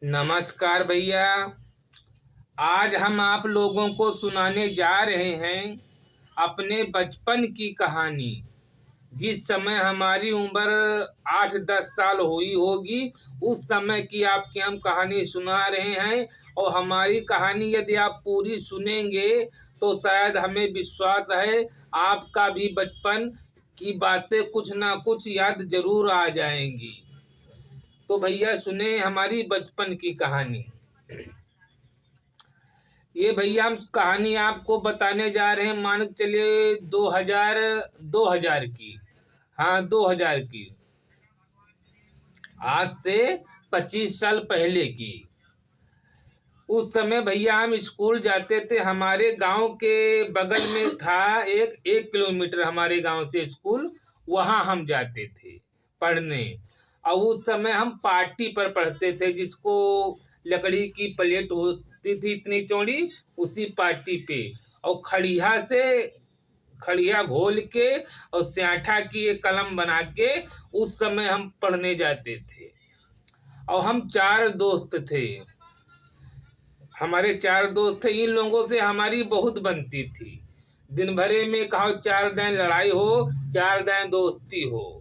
नमस्कार भैया। आज हम आप लोगों को सुनाने जा रहे हैं अपने बचपन की कहानी। जिस समय हमारी उम्र 8-10 साल हुई होगी, उस समय की आपकी हम कहानी सुना रहे हैं। और हमारी कहानी यदि आप पूरी सुनेंगे तो शायद हमें विश्वास है आपका भी बचपन की बातें कुछ ना कुछ याद जरूर आ जाएंगी। तो भैया सुने हमारी बचपन की कहानी। ये भैया हम कहानी आपको बताने जा रहे हैं, मान के चलिए 2000 की। हाँ, 2000 की। आज से 25 साल पहले की। उस समय भैया हम स्कूल जाते थे। हमारे गांव के बगल में था एक 1 किलोमीटर हमारे गांव से स्कूल। वहां हम जाते थे पढ़ने। और उस समय हम पार्टी पर पढ़ते थे, जिसको लकड़ी की प्लेट होती थी इतनी चौड़ी, उसी पार्टी पे। और खड़िया घोल के और स्याठा की एक कलम बना के उस समय हम पढ़ने जाते थे। और हम 4 दोस्त थे। हमारे 4 दोस्त थे। इन लोगों से हमारी बहुत बनती थी। दिन भरे में कहो 4 दिन लड़ाई हो, 4 दिन दोस्ती हो।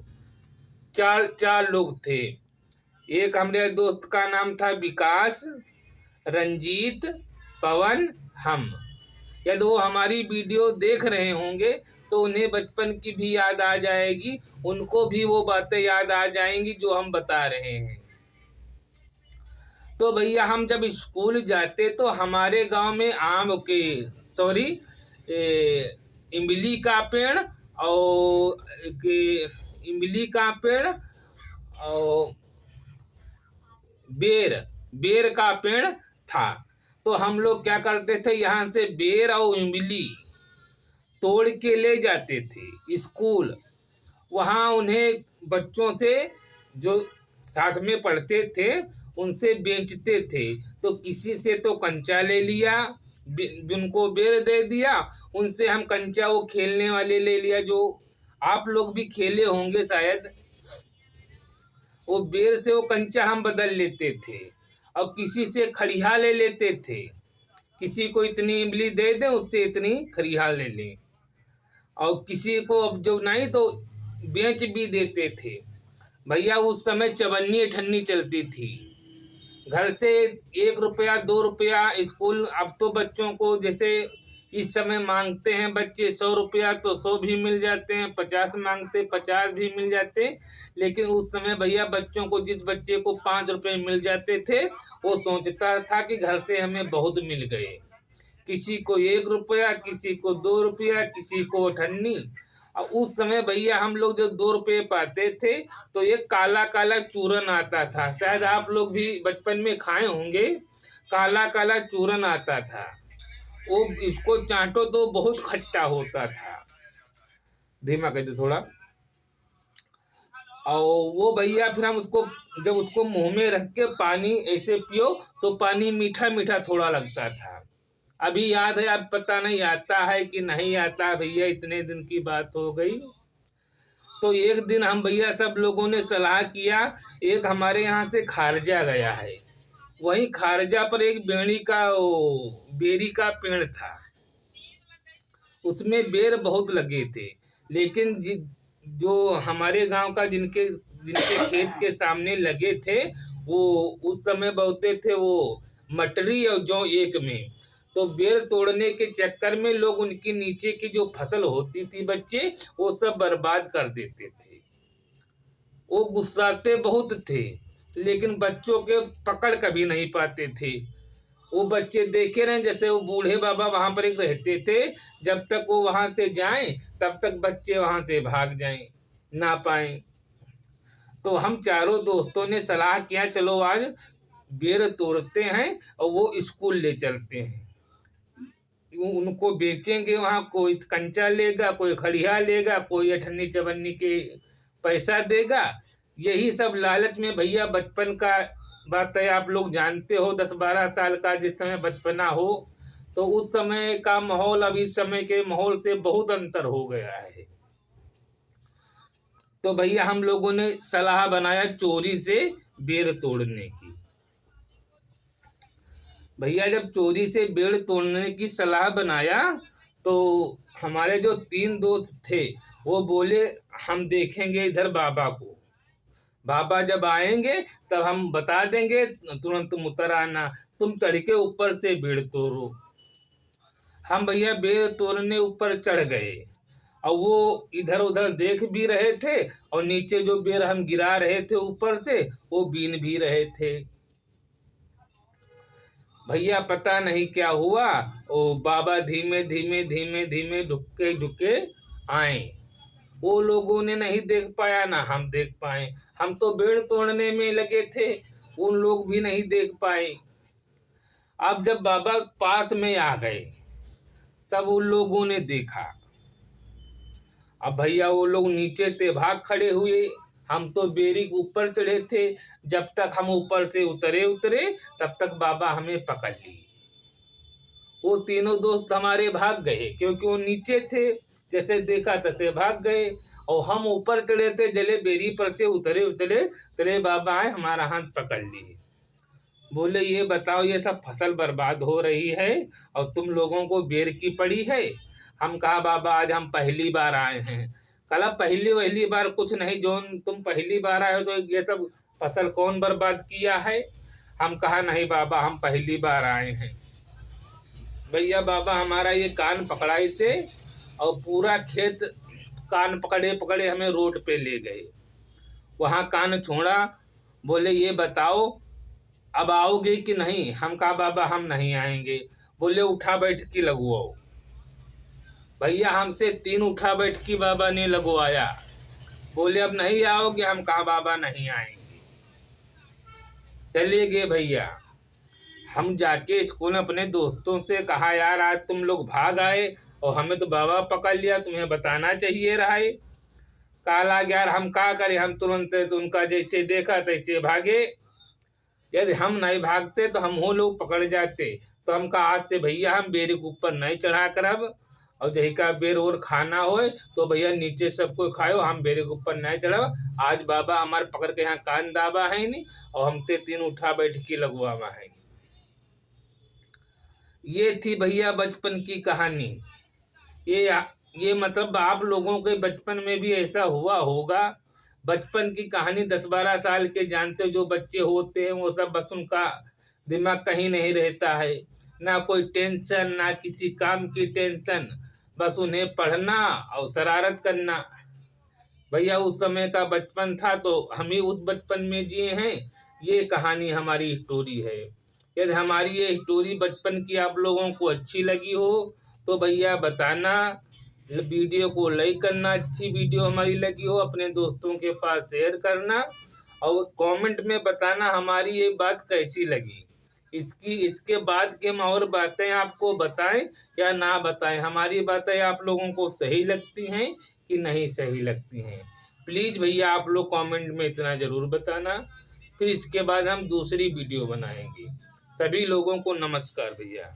चार चार लोग थे। एक हमारे दोस्त का नाम था विकास, रंजीत, पवन, हम। यदि वो हमारी वीडियो देख रहे होंगे तो उन्हें बचपन की भी याद आ जाएगी, उनको भी वो बातें याद आ जाएंगी जो हम बता रहे हैं। तो भैया हम जब स्कूल जाते तो हमारे गांव में सॉरी इमली का पेड़ और इमली का पेड़ और बेर बेर का पेड़ था। तो हम लोग क्या करते थे, यहाँ से बेर और इमली तोड़ के ले जाते थे स्कूल। वहाँ उन्हें बच्चों से जो साथ में पढ़ते थे उनसे बेचते थे। तो किसी से तो कंचा ले लिया, जिनको बेर दे दिया। उनसे हम कंचा वो खेलने वाले ले लिया, जो आप लोग भी खेले होंगे शायद। वो बेर से वो कंचा हम बदल लेते थे। और किसी से खड़िया ले लेते थे। किसी को इतनी इमली दे दें, उससे इतनी खड़िया ले लें। और किसी को अब जो नहीं तो बेच भी देते थे। भैया उस समय चवन्नी अठन्नी चलती थी। घर से 1 रुपया 2 रुपया स्कूल। अब तो बच्चों को जैसे इस समय मांगते हैं बच्चे 100 रुपया तो 100 भी मिल जाते हैं, 50 मांगते 50 भी मिल जाते हैं। लेकिन उस समय भैया बच्चों को, जिस बच्चे को 5 रुपये मिल जाते थे, वो सोचता था कि घर से हमें बहुत मिल गए। किसी को 1 रुपया, किसी को 2 रुपया, किसी को अठन्नी। और उस समय भैया हम लोग जब 2 रुपये पाते थे तो एक काला काला चूरन आता था, शायद आप लोग भी बचपन में खाए होंगे। काला काला चूरन आता था। वो इसको चाटो तो बहुत खट्टा होता था। धीमा कर दो थोड़ा। और वो भैया फिर हम उसको, जब उसको मुंह में रख के पानी ऐसे पियो तो पानी मीठा मीठा थोड़ा लगता था। अभी याद है, अब पता नहीं आता है कि नहीं आता भैया, इतने दिन की बात हो गई। तो एक दिन हम भैया सब लोगों ने सलाह किया, एक हमारे यहाँ से खारजा गया है। वहीं खारजा पर एक बेरी का पेड़ था। उसमें बेर बहुत लगे थे। लेकिन जो हमारे गांव का जिनके जिनके खेत के सामने लगे थे, वो उस समय बोते थे वो मटरी और जौ एक में। तो बेर तोड़ने के चक्कर में लोग उनकी नीचे की जो फसल होती थी बच्चे, वो सब बर्बाद कर देते थे। वो गुस्साते बहुत थे, लेकिन बच्चों के पकड़ कभी नहीं पाते थे। वो बच्चे देखे रहे, जैसे वो बूढ़े बाबा वहां पर एक रहते थे। जब तक वो वहां से जाएं तब तक बच्चे वहां से भाग जाएं ना पाए। तो हम चारों दोस्तों ने सलाह किया, चलो आज बेर तोड़ते हैं और वो स्कूल ले चलते हैं। उनको बेचेंगे, वहाँ कोई कंचा लेगा, कोई खड़िया लेगा, कोई अठन्नी चवन्नी के पैसा देगा। यही सब लालच में भैया बचपन का बात है, आप लोग जानते हो। 10-12 साल का जिस समय बचपना हो, तो उस समय का माहौल अब इस समय के माहौल से बहुत अंतर हो गया है। तो भैया हम लोगों ने सलाह बनाया चोरी से बेर तोड़ने की। भैया जब चोरी से पेड़ तोड़ने की सलाह बनाया तो हमारे जो 3 दोस्त थे वो बोले हम देखेंगे इधर बाबा को, बाबा जब आएंगे तब हम बता देंगे, तुरंत तुम उतर आना, तुम चढ़ के ऊपर से पेड़ तोड़ो। हम भैया पेड़ तोड़ने ऊपर चढ़ गए और वो इधर उधर देख भी रहे थे और नीचे जो बेर हम गिरा रहे थे ऊपर से वो बीन भी रहे थे। भैया पता नहीं क्या हुआ, वो बाबा धीमे धीमे धीमे धीमे ढुके ढुके आए। वो लोगों ने नहीं देख पाया ना हम देख पाए, हम तो पेड़ तोड़ने में लगे थे, उन लोग भी नहीं देख पाए। अब जब बाबा पास में आ गए तब उन लोगों ने देखा। अब भैया वो लोग नीचे थे भाग खड़े हुए, हम तो बेरी के ऊपर चढ़े थे। जब तक हम ऊपर से उतरे तब तक बाबा हमें पकड़ लिए। वो तीनों दोस्त हमारे भाग गए क्योंकि वो नीचे थे, जैसे देखा तैसे भाग गए। और हम ऊपर चढ़े थे, जले बेरी पर से उतरे बाबा आए हमारा हाथ पकड़ लिए। बोले ये बताओ, ये सब फसल बर्बाद हो रही है और तुम लोगों को बेर की पड़ी है। हम कहा बाबा आज हम पहली बार आए हैं। कला पहली बार कुछ नहीं, जो तुम पहली बार आए हो तो ये सब फसल कौन बर्बाद किया है। हम कहा नहीं बाबा हम पहली बार आए हैं। भैया बाबा हमारा ये कान पकड़ाई से और पूरा खेत कान पकड़े पकड़े हमें रोड पे ले गए। वहाँ कान छोड़ा, बोले ये बताओ अब आओगे कि नहीं। हम कहा बाबा हम नहीं आएंगे। बोले उठा बैठकी लगवाओ। भैया हमसे 3 उठा बैठकी बाबा ने लगवाया। बोले अब नहीं आओगे। हम कहा बाबा नहीं आएंगे। चले गए भैया। हम जाके स्कूल में अपने दोस्तों से कहा यार आज तुम लोग भाग आए और हमें तो बाबा पकड़ लिया, तुम्हें बताना चाहिए रहा है। काला यार हम क्या करें, हम तुरंत उनका जैसे देखा तैसे भागे। यदि हम नहीं भागते तो हम वो लोग पकड़ जाते। तो हम कहा आज से भैया हम बेर के ऊपर नहीं चढ़ा करब और जही का बेर और खाना हो तो भैया नीचे सबको खाओ, हम बेर के ऊपर नहीं चढ़ब। आज बाबा हमारे पकड़ के यहाँ कान दाबा है नहीं और हमसे 3 उठा बैठकी लगवावा है। ये थी भैया बचपन की कहानी। ये मतलब आप लोगों के बचपन में भी ऐसा हुआ होगा। बचपन की कहानी 10-12 साल के जानते जो बच्चे होते हैं वो सब बस उनका दिमाग कहीं नहीं रहता है, ना कोई टेंशन ना किसी काम की टेंशन, बस उन्हें पढ़ना और शरारत करना। भैया उस समय का बचपन था तो हम ही उस बचपन में जिए हैं। ये कहानी हमारी स्टोरी है। यदि हमारी ये स्टोरी बचपन की आप लोगों को अच्छी लगी हो तो भैया बताना, वीडियो को लाइक करना, अच्छी वीडियो हमारी लगी हो अपने दोस्तों के पास शेयर करना और कमेंट में बताना हमारी ये बात कैसी लगी। इसके बाद के हम और बातें आपको बताएं या ना बताएं, हमारी बातें आप लोगों को सही लगती हैं कि नहीं सही लगती हैं। प्लीज़ भैया आप लोग कमेंट में इतना ज़रूर बताना, फिर इसके बाद हम दूसरी वीडियो बनाएंगे। सभी लोगों को नमस्कार भैया।